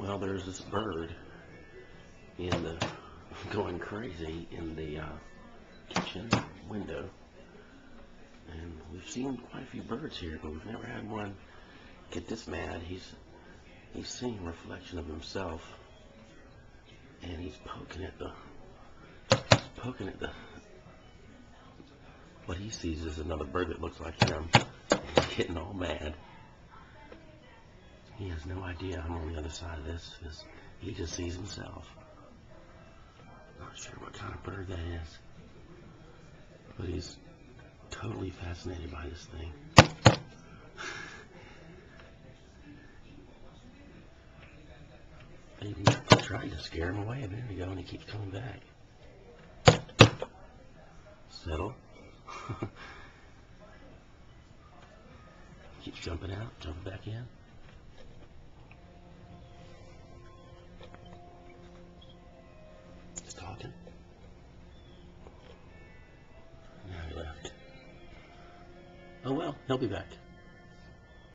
Well, there's this bird in the going crazy in the kitchen window, and we've seen quite a few birds here, but we've never had one get this mad. He's seeing a reflection of himself, and he's poking at the what he sees is another bird that looks like him. He's getting all mad. He has no idea I'm on the other side of this, because he just sees himself. Not sure what kind of bird that is, but he's totally fascinated by this thing. I tried to scare him away a minute ago, and he keeps coming back. Settle. Keeps jumping out, jumping back in. He's talking. Now he left. Oh well, he'll be back.